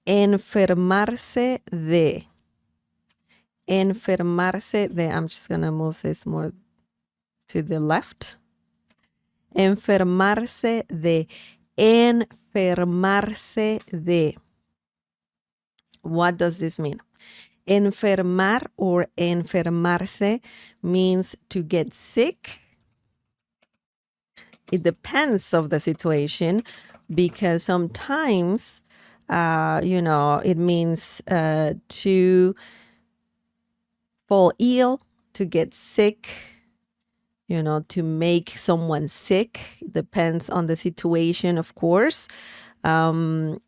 Enfermarse de. Enfermarse de. I'm just going to move this more to the left. Enfermarse de. Enfermarse de. What does this mean? Enfermar or enfermarse means to get sick. It depends of the situation because sometimes, it means to fall ill, to get sick, to make someone sick. Depends on the situation, of course. And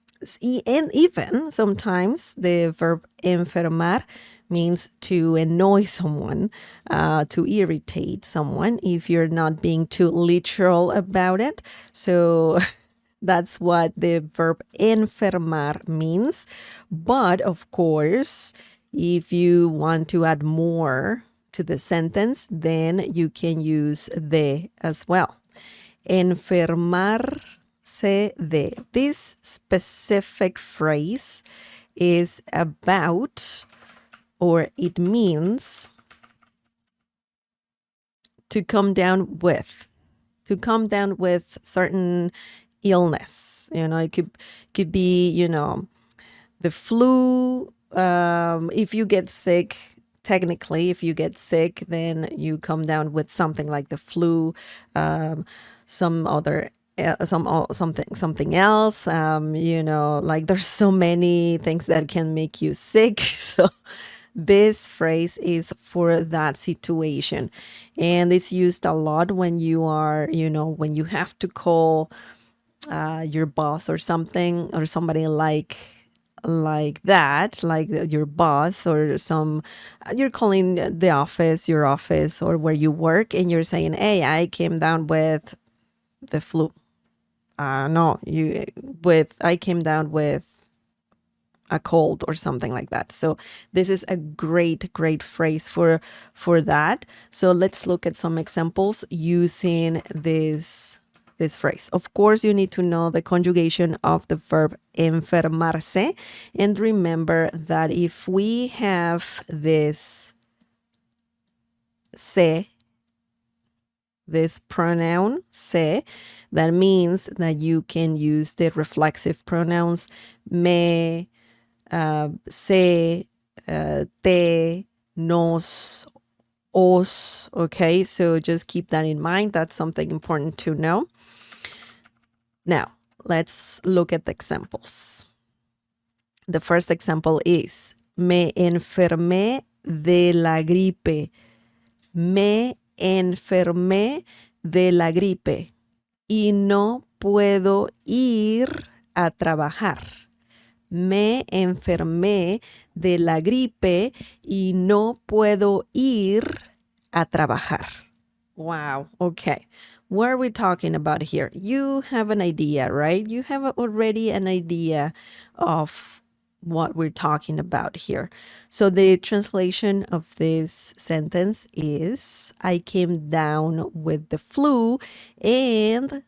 even sometimes the verb enfermar means to annoy someone, to irritate someone if you're not being too literal about it. So that's what the verb enfermar means. But of course, if you want to add more to the sentence, then you can use de as well. Enfermarse de. This specific phrase is about, or it means, to come down with certain illness. It could be, the flu. If you get sick, technically, if you get sick, then you come down with something like the flu, something else. Like there's so many things that can make you sick. So this phrase is for that situation, and it's used a lot when you are, when you have to call your boss or something, or somebody like that, like your boss, or you're calling the office, your office, or where you work, and you're saying, hey, I came down with the flu. I came down with a cold or something like that. So this is a great phrase for that. So let's look at some examples using this phrase. Of course, you need to know the conjugation of the verb enfermarse. And remember that if we have this se, this pronoun se, that means that you can use the reflexive pronouns me, se, te, nos, os. Okay, so just keep that in mind. That's something important to know. Now, let's look at the examples. The first example is, me enfermé de la gripe. Me enfermé de la gripe y no puedo ir a trabajar. Me enfermé de la gripe y no puedo ir a trabajar. Wow. Okay. What are we talking about here? You have an idea, right? You have already an idea of what we're talking about here. So the translation of this sentence is, I came down with the flu and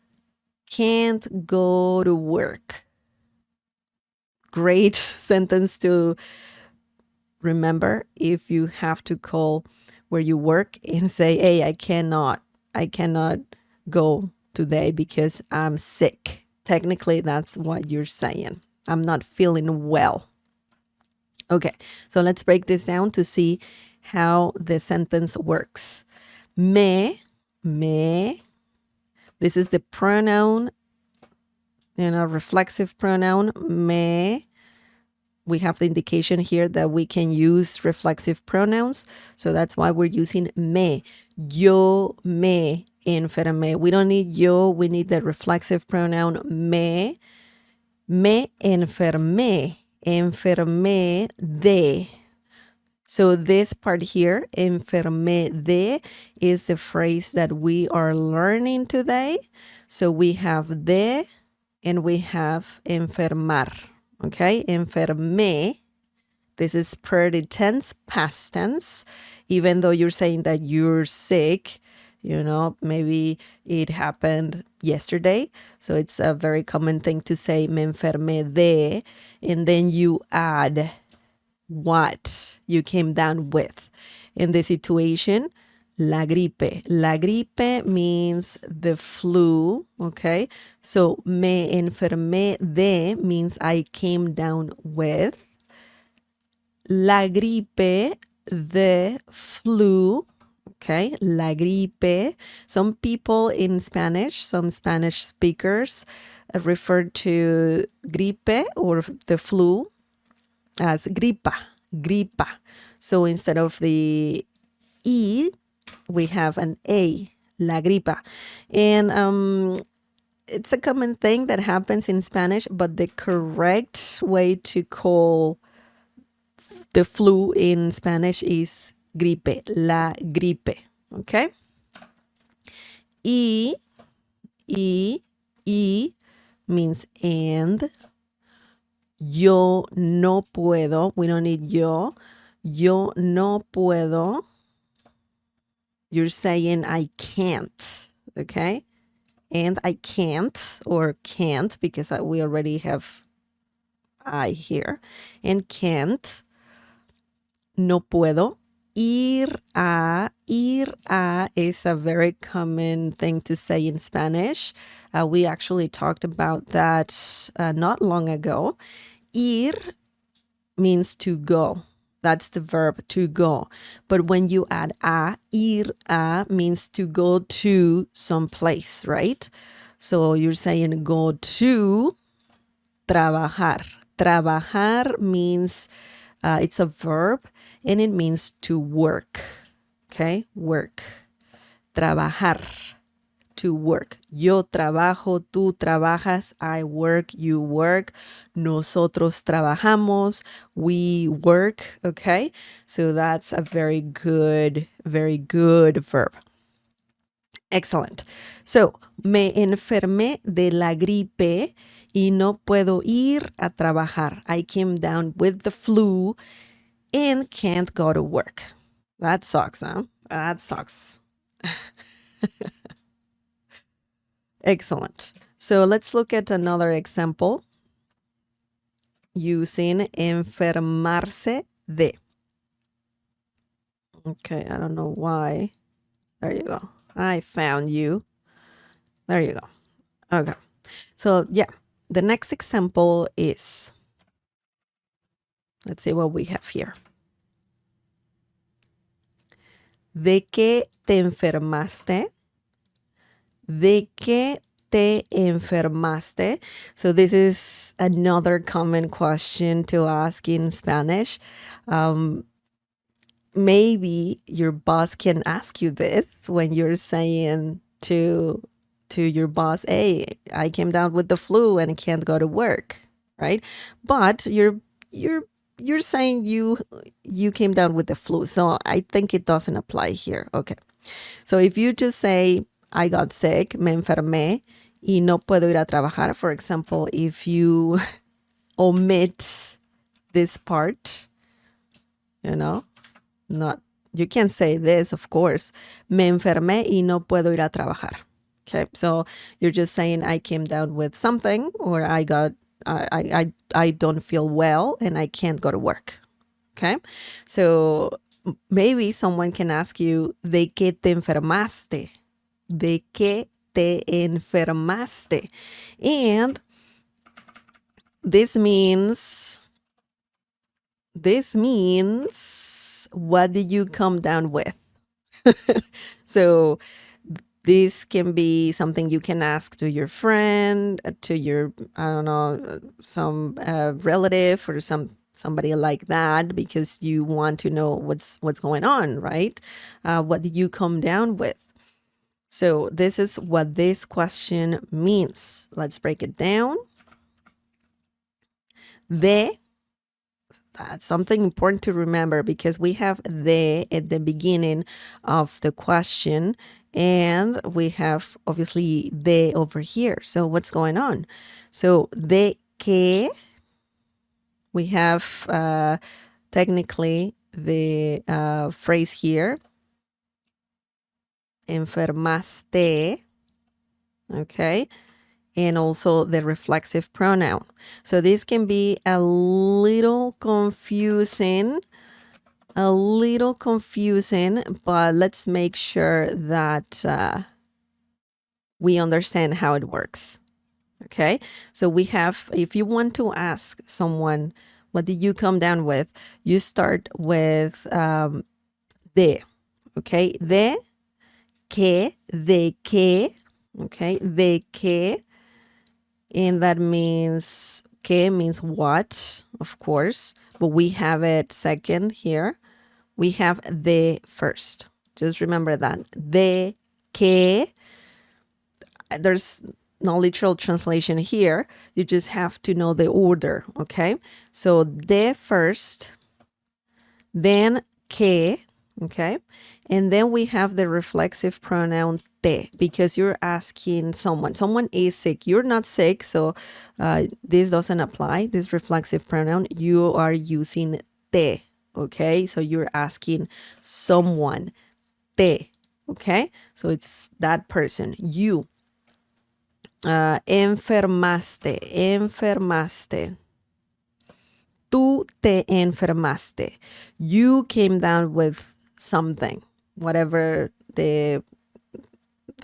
can't go to work. Great sentence to remember if you have to call where you work and say, hey, I cannot go today because I'm sick. Technically, that's what you're saying. I'm not feeling well. Okay, so let's break this down to see how the sentence works. Me, this is the pronoun, reflexive pronoun, me. We have the indication here that we can use reflexive pronouns. So that's why we're using me. Yo me enfermé. We don't need yo, we need the reflexive pronoun me. Me enfermé. Enfermé de. So this part here, enfermé de, is the phrase that we are learning today. So we have de and we have enfermar. Okay, enfermé. This is pretty tense, past tense. Even though you're saying that you're sick, Maybe it happened yesterday. So it's a very common thing to say me enfermé de, and then you add what you came down with. In this situation, la gripe. La gripe means the flu, okay? So me enfermé de means I came down with. La gripe, the flu, okay? La gripe. Some people in Spanish, some Spanish speakers refer to gripe or the flu as gripa, gripa. So instead of the E, we have an A, la gripa. And it's a common thing that happens in Spanish, but the correct way to call the flu in Spanish is gripe, la gripe, okay? E, E, E means and. Yo no puedo. We don't need yo. Yo no puedo. You're saying I can't, okay? And I can't or can't because we already have I here. And can't. No puedo. Ir a is a very common thing to say in Spanish. We actually talked about that not long ago. Ir means to go. That's the verb to go. But when you add ir a means to go to some place, right? So you're saying go to trabajar. Trabajar means it's a verb and it means to work. Okay, work. Trabajar. To work. Yo trabajo, tú trabajas, I work, you work, nosotros trabajamos, we work, okay? So that's a very good verb. Excellent. So, me enfermé de la gripe y no puedo ir a trabajar. I came down with the flu and can't go to work. That sucks, huh? That sucks. Excellent. So let's look at another example using enfermarse de. Okay, I don't know why. There you go. I found you. There you go. Okay. So yeah, the next example is, let's see what we have here. ¿De qué te enfermaste? ¿De qué te enfermaste? So this is another common question to ask in Spanish. Maybe your boss can ask you this when you're saying to your boss, hey, I came down with the flu and can't go to work, right? But you're saying you came down with the flu. So I think it doesn't apply here. Okay. So if you just say, I got sick, me enfermé, y no puedo ir a trabajar, for example, if you omit this part, you can say this, of course, me enfermé y no puedo ir a trabajar. Okay, so you're just saying I came down with something, or I don't feel well and I can't go to work. Okay, so maybe someone can ask you, ¿de qué te enfermaste? ¿De qué te enfermaste? And this means, what did you come down with? So this can be something you can ask to your friend, to your, I don't know, some relative or somebody like that, because you want to know what's going on, right? What did you come down with? So this is what this question means. Let's break it down. That's something important to remember, because we have de at the beginning of the question and we have obviously de over here. So what's going on? So de que, we have technically the phrase here, enfermaste, okay? And also the reflexive pronoun. So this can be a little confusing, but let's make sure that we understand how it works. Okay, so we have, if you want to ask someone, what did you come down with? You start with de, okay? De que, okay? De que, and that means, que means what, of course, but we have it second here. We have de first. Just remember that. De que, there's no literal translation here. You just have to know the order, okay? So de first, then que, okay? And then we have the reflexive pronoun te, because you're asking someone is sick. You're not sick, so this doesn't apply, this reflexive pronoun. You are using te, okay? So you're asking someone, te, okay? So it's that person, you. Enfermaste. Tú te enfermaste. You came down with something, whatever the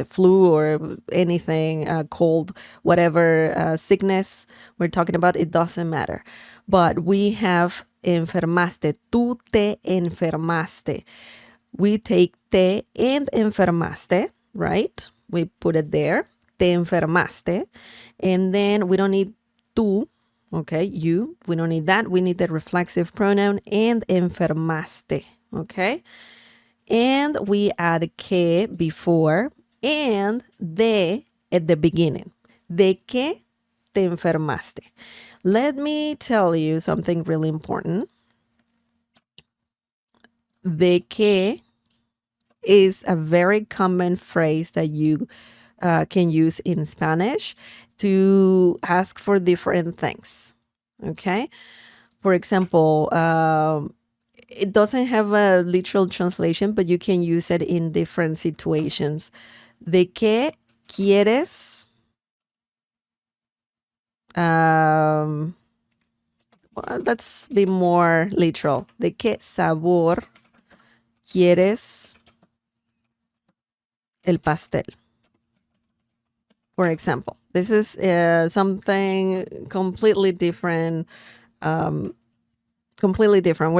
flu or anything, cold, whatever sickness we're talking about, it doesn't matter. But we have enfermaste. Tú te enfermaste. We take te and enfermaste, right? We put it there. Te enfermaste. And then we don't need tú, okay, you. We don't need that. We need the reflexive pronoun and enfermaste, okay? And we add que before and de at the beginning. De que te enfermaste. Let me tell you something really important. De que is a very common phrase that you can use in Spanish to ask for different things, okay? For example, it doesn't have a literal translation, but you can use it in different situations. ¿De qué quieres? Well, let's be more literal. ¿De qué sabor quieres el pastel? For example, this is something completely different. We're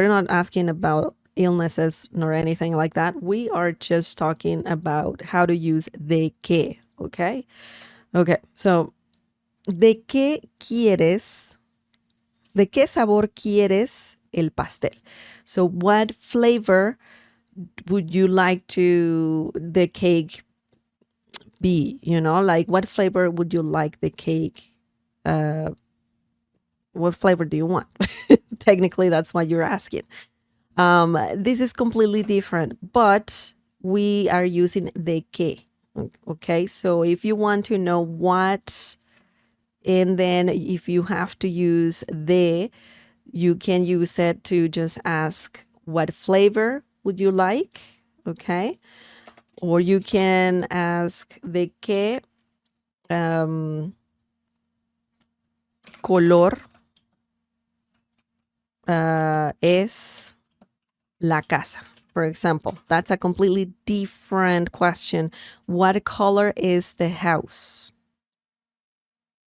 not asking about illnesses nor anything like that. We are just talking about how to use de qué, okay? Okay, so ¿de qué quieres? ¿De qué sabor quieres el pastel? So what flavor would you like to the cake be? You know, like what flavor would you like the cake? What flavor do you want? Technically, that's what you're asking. This is completely different, but we are using de que. Okay, so if you want to know what, and then if you have to use de, you can use it to just ask what flavor would you like, okay? Or you can ask de qué color es la casa, for example. That's a completely different question. What color is the house?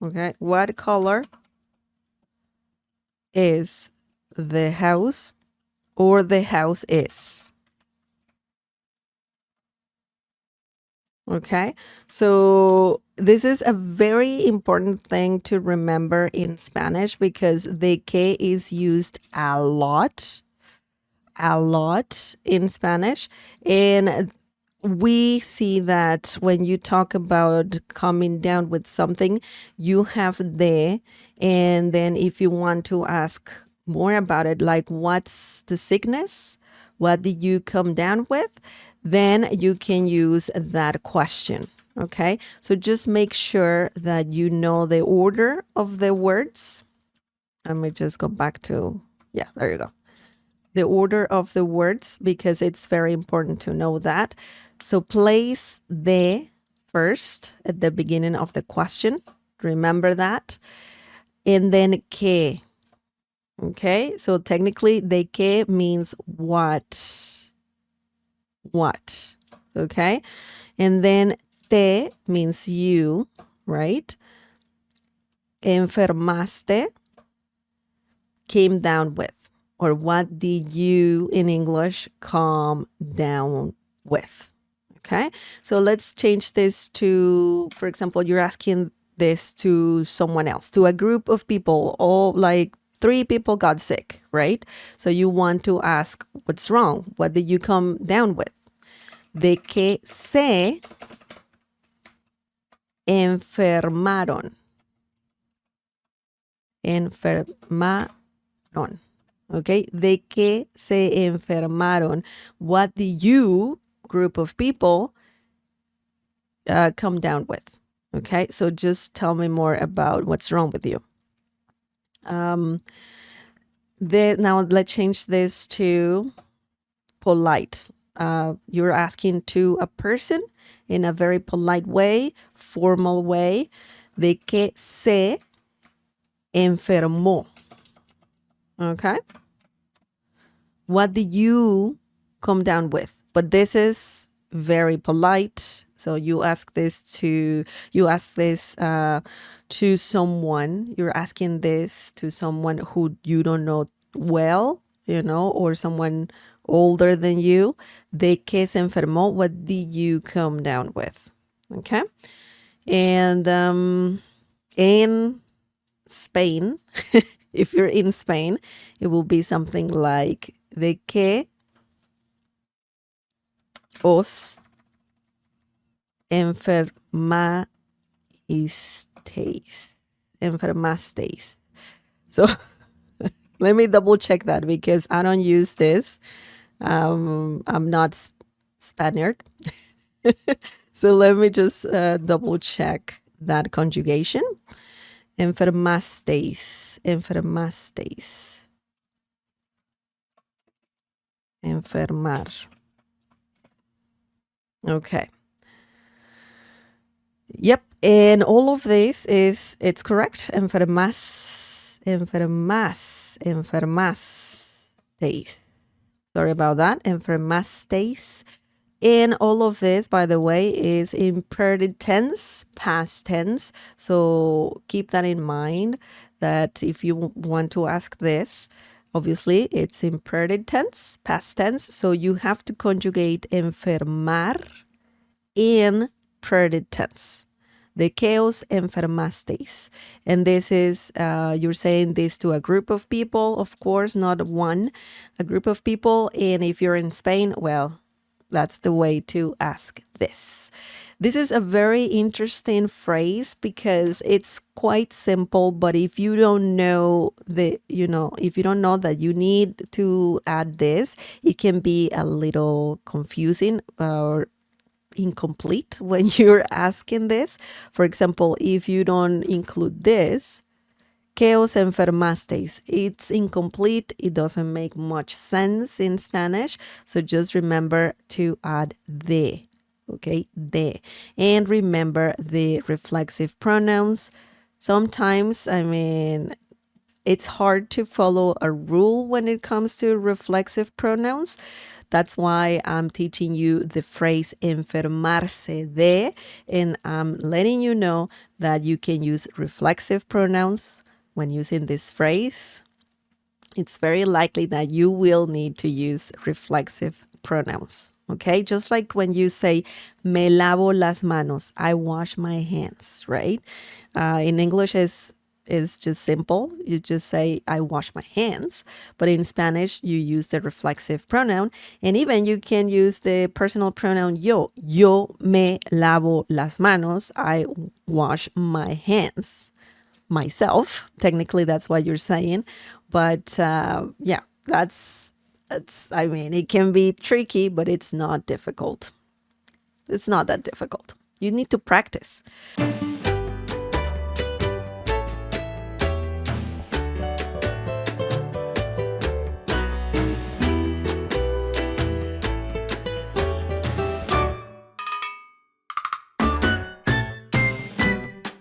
Okay, what color is the house, or the house is? Okay, so this is a very important thing to remember in Spanish, because de que is used a lot in Spanish. And we see that when you talk about coming down with something, you have de, and then if you want to ask more about it, like what's the sickness? What did you come down with? Then you can use that question. Okay, so just make sure that you know the order of the words. Let me just go back to, yeah, there you go. the order of the words because it's very important to know that. So place de first at the beginning of the question. Remember that. And then que. Okay, so technically de que means what. What. Okay, and then te means you, right? Enfermaste, came down with, or what did you in English calm down with? Okay, so let's change this to, for example, you're asking this to someone else, to a group of people, all like 3 people got sick, right? So you want to ask, what's wrong? What did you come down with? De que se enfermaron. Enfermaron. Okay, de que se enfermaron. What did you, group of people, come down with? Okay, so just tell me more about what's wrong with you. Now let's change this to polite. You're asking to a person in a very polite way, formal way. De que se enfermó. Okay. What did you come down with? But this is very polite. So you ask this to someone. You're asking this to someone who you don't know well, or someone older than you. De que se enfermó? What did you come down with? Okay. And in Spain, if you're in Spain, it will be something like de que os enfermasteis. So let me double check that because I don't use this. I'm not Spaniard. So let me just double check that conjugation. Enfermasteis. Enfermar. Okay. Yep. And all of this it's correct. Enfermasteis. Sorry about that. Enfermasteis. And all of this, by the way, is imperative tense, past tense. So keep that in mind that if you want to ask this, obviously it's imperative tense, past tense. So you have to conjugate enfermar in imperative tense. De que os enfermasteis. And this is, you're saying this to a group of people, of course, not one, a group of people. And if you're in Spain, well, that's the way to ask this. This is a very interesting phrase because it's quite simple, but if you don't know if you don't know that you need to add this, it can be a little confusing or incomplete when you're asking this. For example, if you don't include this, que os enfermasteis, it's incomplete. It doesn't make much sense in Spanish. So just remember to add de, okay, de. And remember the reflexive pronouns. Sometimes, it's hard to follow a rule when it comes to reflexive pronouns. That's why I'm teaching you the phrase enfermarse de, and I'm letting you know that you can use reflexive pronouns when using this phrase. It's very likely that you will need to use reflexive pronouns. Okay, just like when you say me lavo las manos, I wash my hands, right? In English is just simple. You just say I wash my hands, but in Spanish you use the reflexive pronoun, and even you can use the personal pronoun yo. Yo me lavo las manos. I wash my hands myself. Technically, that's what you're saying, but yeah, that's it can be tricky, but it's not difficult. It's not that difficult. You need to practice.